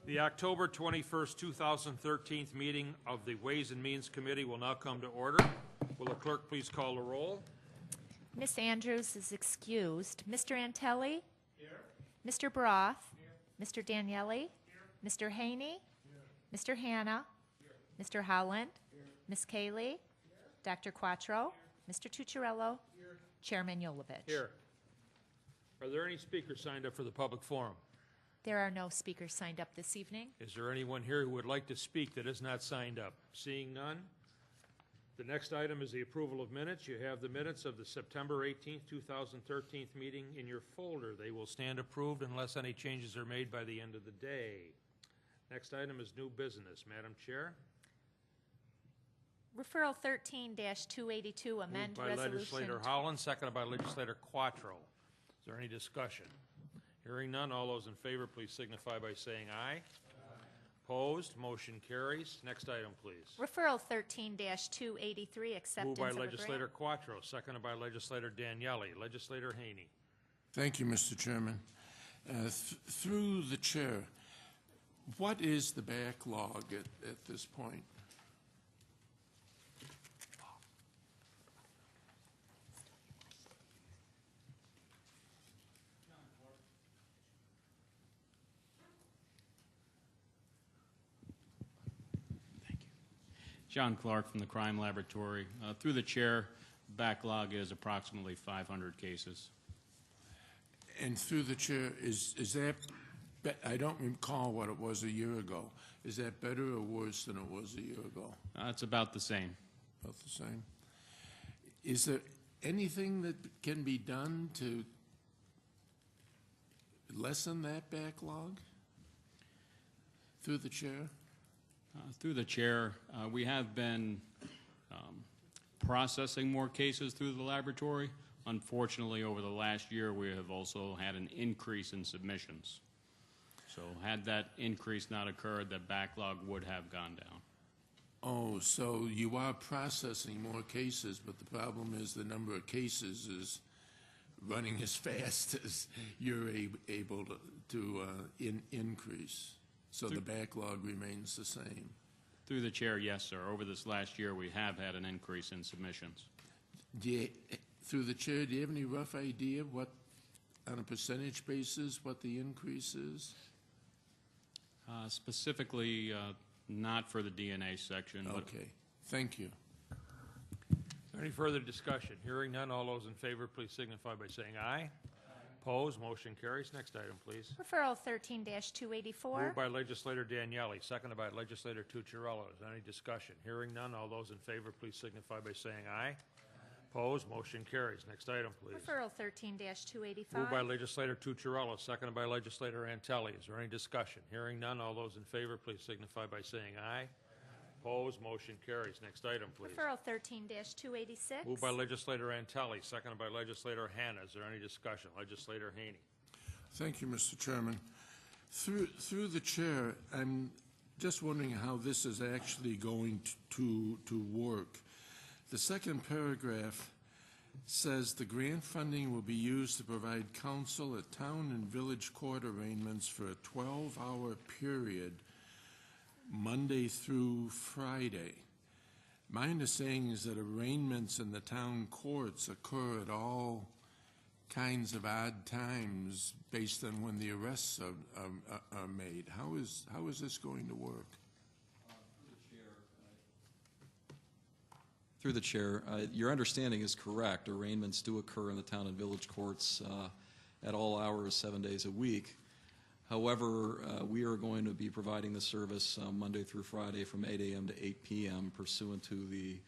The October 21st, 2013 meeting of the Ways and Means Committee will now come to order. Will the clerk please call the roll? Ms. Andrews is excused. Mr. Antelli? Here. Mr. Broth? Here. Mr. Daniele? Here. Mr. Haney? Here. Mr. Hanna? Here. Mr. Howland? Here. Ms. Cayley? Here. Dr. Quattro? Here. Mr. Tucciarello? Here. Chairman Yolovich. Here. Are there any speakers signed up for the public forum? There are no speakers signed up this evening. Is there anyone here who would like to speak that is not signed up? Seeing none. The next item is the approval of minutes. You have the minutes of the September 18th, 2013 meeting in your folder. They will stand approved unless any changes are made by the end of the day. Next item is new business. Madam Chair. Referral 13-282, amend Moved by resolution. Legislator Howland, seconded by Legislator Quattro. Is there any discussion? Hearing none, all those in favor, please signify by saying aye. Aye. Opposed, motion carries. Next item, please. Referral 13-283, acceptance Moved by of Legislator Quattro, seconded by Legislator Daniele. Legislator Haney. Thank you, Mr. Chairman. Through the chair, what is the backlog at this point? John Clark from the Crime Laboratory. Through the chair, backlog is approximately 500 cases. And through the chair, is that, I don't recall what it was a year ago. Is that better or worse than it was a year ago? It's about the same. About the same. Is there anything that can be done to lessen that backlog through the chair? Through the chair, we have been processing more cases through the laboratory. Unfortunately, over the last year, we have also had an increase in submissions. So had that increase not occurred, the backlog would have gone down. Oh, so you are processing more cases, but the problem is the number of cases is running as fast as you're able to increase. So the backlog remains the same. Through the chair, yes, sir. Over this last year, we have had an increase in submissions. Through the chair, do you have any rough idea what, on a percentage basis, what the increase is? Specifically, not for the DNA section. Okay. Thank you. Is there any further discussion? Hearing none, all those in favor, please signify by saying aye. Opposed, motion carries. Next item, please. Referral 13-284. Moved by Legislator Daniele, seconded by Legislator Tucciarello. Is there any discussion? Hearing none, all those in favor, please signify by saying aye. Opposed, motion carries. Next item, please. Referral 13-285. Moved by Legislator Tucciarello, seconded by Legislator Antelli. Is there any discussion? Hearing none, all those in favor, please signify by saying aye. Opposed, motion carries. Next item, please. Referral 13-286. Moved by Legislator Antelli, seconded by Legislator Hanna. Is there any discussion? Legislator Haney. Thank you, Mr. Chairman. Through the chair, I'm just wondering how this is actually going to work. The second paragraph says the grant funding will be used to provide counsel at town and village court arraignments for a 12-hour period, Monday through Friday. My understanding is that arraignments in the town courts occur at all kinds of odd times based on when the arrests are made. How is this going to work? Through the chair, your understanding is correct. Arraignments do occur in the town and village courts at all hours, 7 days a week. However, we are going to be providing the service Monday through Friday from 8 a.m. to 8 p.m. pursuant to the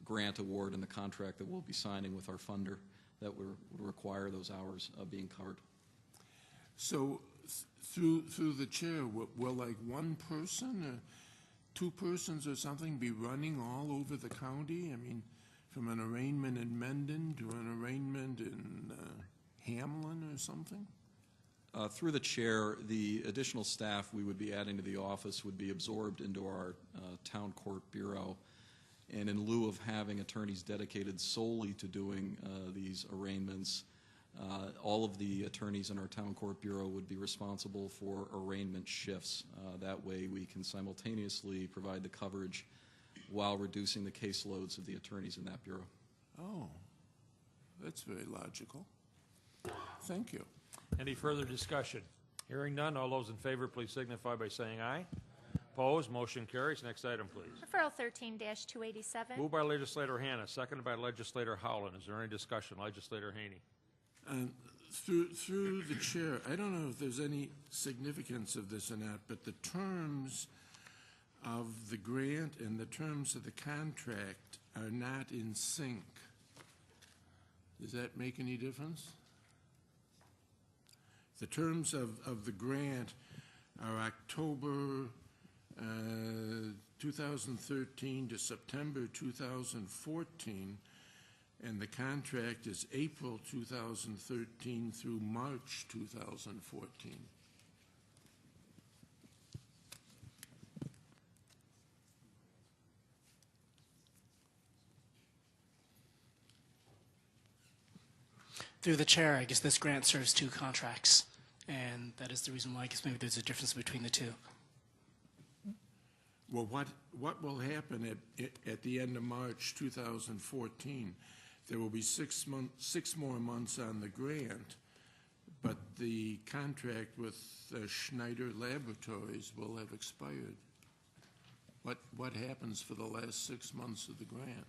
grant award and the contract that we'll be signing with our funder that would require those hours being covered. So through the chair, will like one person or two persons or something be running all over the county? I mean, from an arraignment in Mendon to an arraignment in Hamlin or something? Through the chair, the additional staff we would be adding to the office would be absorbed into our town court bureau. And in lieu of having attorneys dedicated solely to doing these arraignments, All of the attorneys in our town court bureau would be responsible for arraignment shifts. That way we can simultaneously provide the coverage while reducing the caseloads of the attorneys in that bureau. Oh, that's very logical. Thank you. Any further discussion? Hearing none, all those in favor, please signify by saying aye. Opposed, motion carries. Next item, please. Referral 13-287. Moved by Legislator Hannah, seconded by Legislator Howland. Is there any discussion? Legislator Haney. Through the chair, I don't know if there's any significance of this or not, but the terms of the grant and the terms of the contract are not in sync. Does that make any difference? The terms of the grant are October 2013 to September 2014, and the contract is April 2013 through March 2014. Through the chair, I guess this grant serves two contracts, and that is the reason why I guess maybe there's a difference between the two. Well, what will happen at the end of March 2014? There will be 6 more months on the grant, but the contract with Schneider Laboratories will have expired. What happens for the last 6 months of the grant?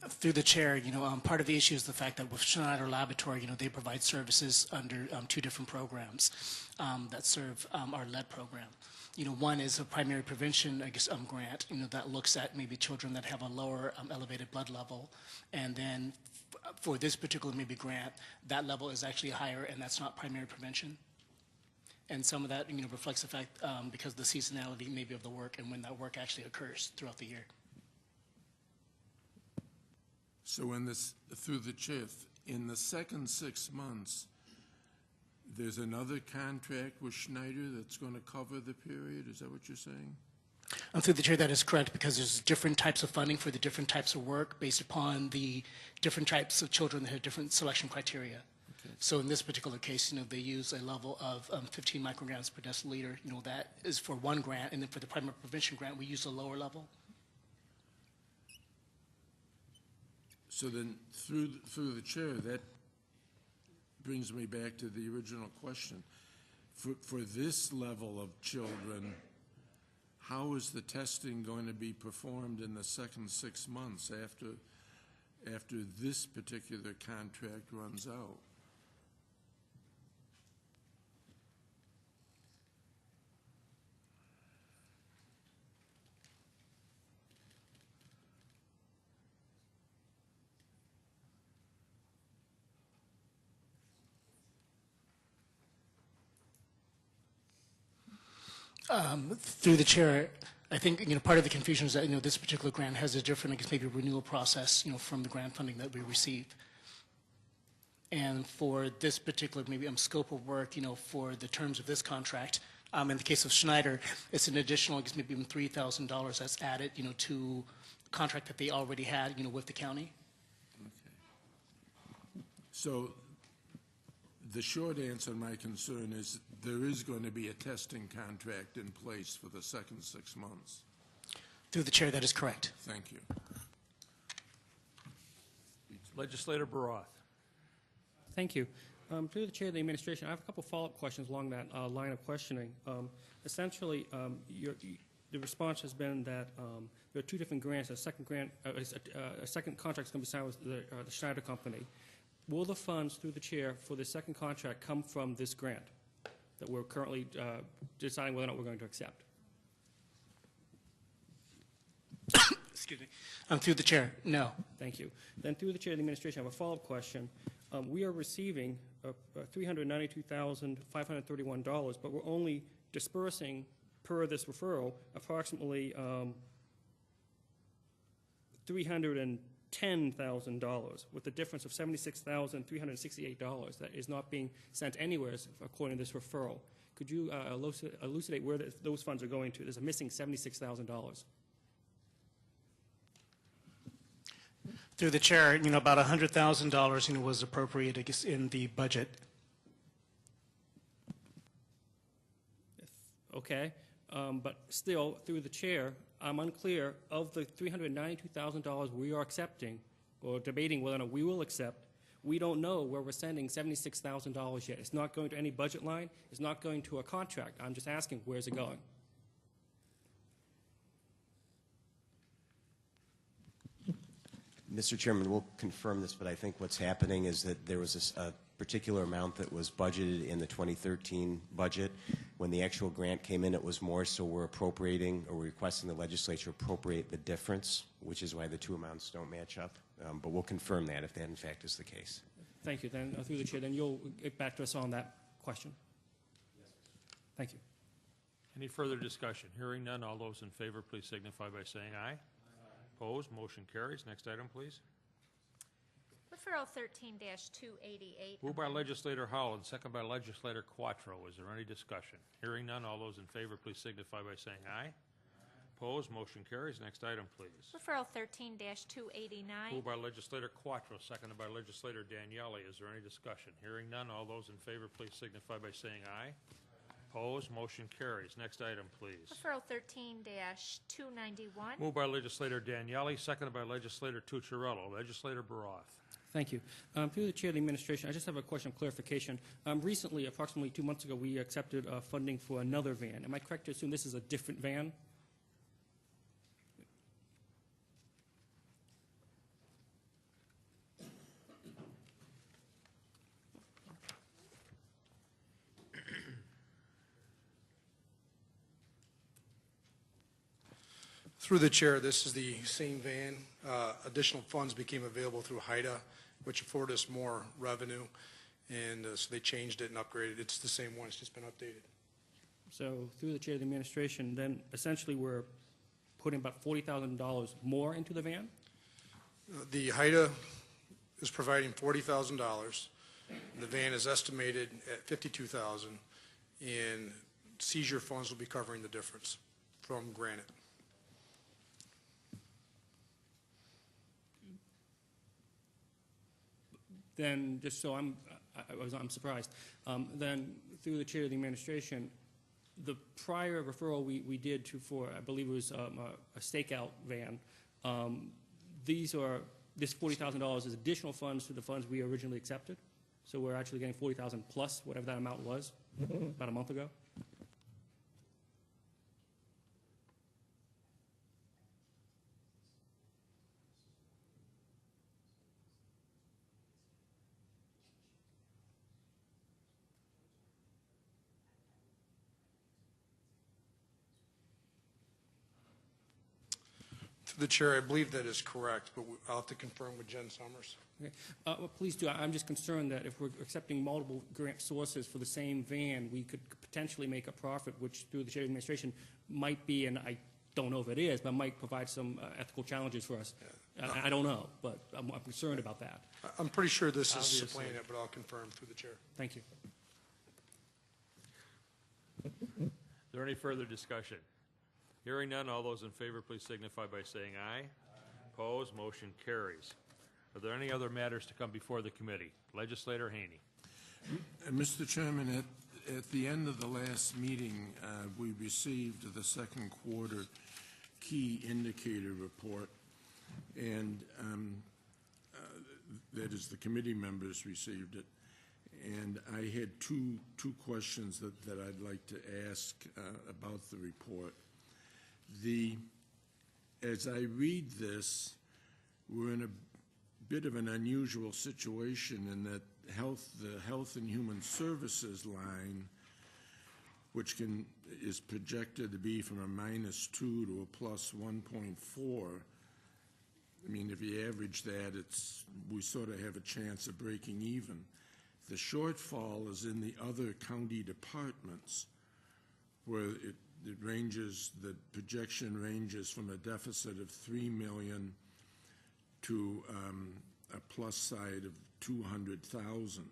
Through the chair, part of the issue is the fact that with Schneider Laboratory, they provide services under two different programs that serve our lead program. One is a primary prevention, grant, that looks at maybe children that have a lower elevated blood level. And then for this particular maybe grant, that level is actually higher, and that's not primary prevention. And some of that, reflects the fact because of the seasonality maybe of the work and when that work actually occurs throughout the year. So through the chair, in the second 6 months, there's another contract with Schneider that's going to cover the period? Is that what you're saying? Through the chair, that is correct, because there's different types of funding for the different types of work based upon the different types of children that have different selection criteria. Okay. So in this particular case, they use a level of 15 micrograms per deciliter. That is for one grant, and then for the primary prevention grant, we use a lower level. So then, through the chair, that brings me back to the original question. For this level of children, how is the testing going to be performed in the second 6 months after this particular contract runs out? Through the chair, I think part of the confusion is that this particular grant has a different, maybe renewal process, from the grant funding that we receive. And for this particular maybe scope of work, for the terms of this contract, in the case of Schneider, it's an additional, maybe $3,000 that's added, to the contract that they already had, with the county. Okay. So the short answer to my concern is there is going to be a testing contract in place for the second 6 months. Through the chair, that is correct. Thank you. Legislator Baroth. Thank you. Through the chair of the administration, I have a couple follow-up questions along that line of questioning. Essentially, the response has been that there are two different grants. A second contract is going to be signed with the Schneider Company. Will the funds, through the chair, for the second contract come from this grant that we're currently deciding whether or not we're going to accept? Excuse me. Through the chair, no. Thank you. Then through the chair of the administration, I have a follow-up question. We are receiving $392,531, but we're only dispersing, per this referral, approximately $310,000, with a difference of $76,368 that is not being sent anywhere according to this referral. Could you elucidate where those funds are going to? There's a missing $76,000. Through the chair, about $100,000, was appropriated, I guess, in the budget. Okay, but still, through the chair, I'm unclear of the $392,000 we are accepting or debating whether or not we will accept. We don't know where we're sending $76,000 yet. It's not going to any budget line. It's not going to a contract. I'm just asking, where's it going? Mr. Chairman, we'll confirm this, but I think what's happening is that there was a particular amount that was budgeted in the 2013 budget. When the actual grant came in, it was more, so we're appropriating, or we're requesting the legislature appropriate the difference, which is why the two amounts don't match up. But we'll confirm that if that, in fact, is the case. Thank you. Then, through the chair, then you'll get back to us on that question. Thank you. Any further discussion? Hearing none, all those in favor, please signify by saying aye. Opposed, motion carries. Next item, please. Referral 13-288. Moved by Legislator Howland, second by Legislator Quattro. Is there any discussion? Hearing none, all those in favor, please signify by saying aye. Opposed, motion carries. Next item, please. Referral 13-289. Moved by Legislator Quattro, seconded by Legislator Daniele. Is there any discussion? Hearing none, all those in favor, please signify by saying aye. Opposed, motion carries. Next item, please. Referral 13-291. Moved by Legislator Daniele, seconded by Legislator Tucciarello. Legislator Baroth. Thank you. Through the chair of the administration, I just have a question of clarification. Recently, approximately 2 months ago, we accepted funding for another van. Am I correct to assume this is a different van? Through the chair, this is the same van. Additional funds became available through HIDA, which afforded us more revenue, and so they changed it and upgraded. It's the same one. It's just been updated. So through the chair of the administration, then essentially we're putting about $40,000 more into the van? The HIDA is providing $40,000. The van is estimated at $52,000, and seizure funds will be covering the difference from Granite. Then, just so I'm surprised, then through the chair of the administration, the prior referral we did for, I believe it was a stakeout van, this $40,000 is additional funds to the funds we originally accepted? So we're actually getting $40,000 plus whatever that amount was about a month ago? Through the chair, I believe that is correct, but I'll have to confirm with Jen Summers. Okay. Well, please do. I'm just concerned that if we're accepting multiple grant sources for the same van, we could potentially make a profit, which through the chair of the administration might be, and I don't know if it is, but might provide some ethical challenges for us. I don't know, but I'm concerned about that. I'm pretty sure this is Obviously. supplying it, but I'll confirm through the chair. Thank you. Is there any further discussion? Hearing none, all those in favor, please signify by saying aye. Opposed, motion carries. Are there any other matters to come before the committee? Legislator Haney. Mr. Chairman, at the end of the last meeting, we received the second quarter key indicator report, and that is, the committee members received it. And I had two questions that I'd like to ask about the report. As I read this, we're in a bit of an unusual situation in that the Health and Human Services line, which is projected to be from a -2 to a +1.4, I mean, if you average that, we sort of have a chance of breaking even. The shortfall is in the other county departments, where it ranges, the projection ranges from a deficit of 3 million to a plus side of 200,000.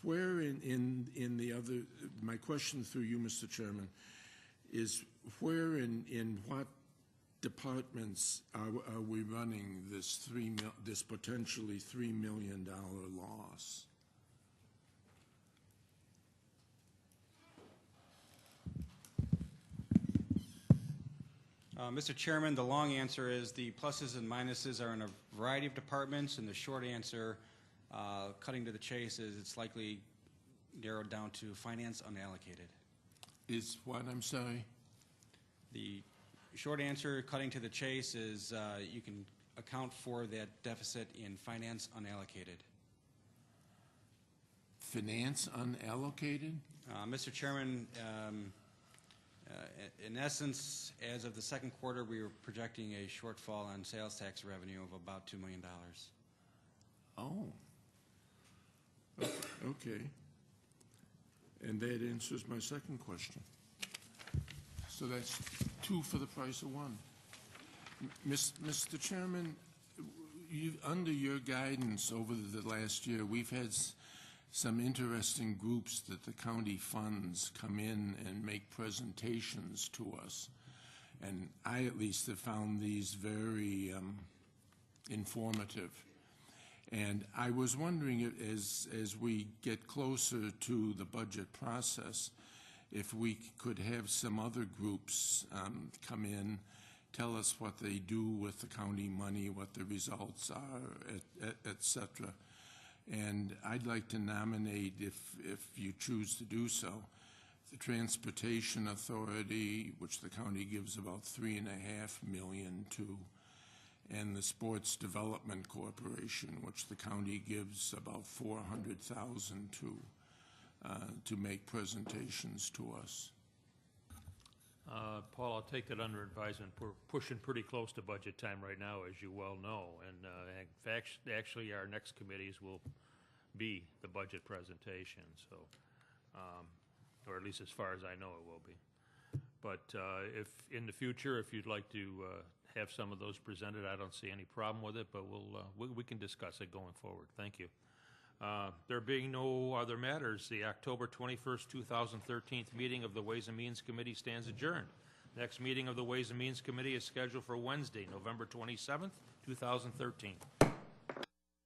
Where in the other, my question through you, Mr. Chairman, is where in what departments are we running this potentially $3 million loss? Mr. Chairman, the long answer is the pluses and minuses are in a variety of departments, and the short answer, cutting to the chase, is it's likely narrowed down to finance unallocated. Is what, I'm sorry? The short answer, cutting to the chase, is you can account for that deficit in finance unallocated. Finance unallocated? Mr. Chairman, in essence, as of the second quarter, we were projecting a shortfall on sales tax revenue of about $2 million. Oh. Okay. And that answers my second question. So that's 2 for the price of 1. Mr. Chairman, under your guidance over the last year, we've had some interesting groups that the county funds come in and make presentations to us. And I at least have found these very informative. And I was wondering, as we get closer to the budget process, if we could have some other groups come in, tell us what they do with the county money, what the results are, et cetera. And I'd like to nominate, if you choose to do so, the Transportation Authority, which the county gives about $3.5 million to, and the Sports Development Corporation, which the county gives about $400,000 to make presentations to us. Paul, I'll take that under advisement. We're pushing pretty close to budget time right now, as you well know. And in fact, actually, our next committees will be the budget presentation. So, or at least as far as I know, it will be. But if in the future, if you'd like to have some of those presented, I don't see any problem with it. But we can discuss it going forward. Thank you. There being no other matters, the October 21st, 2013 meeting of the Ways and Means Committee stands adjourned. Next meeting of the Ways and Means Committee is scheduled for Wednesday, November 27th, 2013.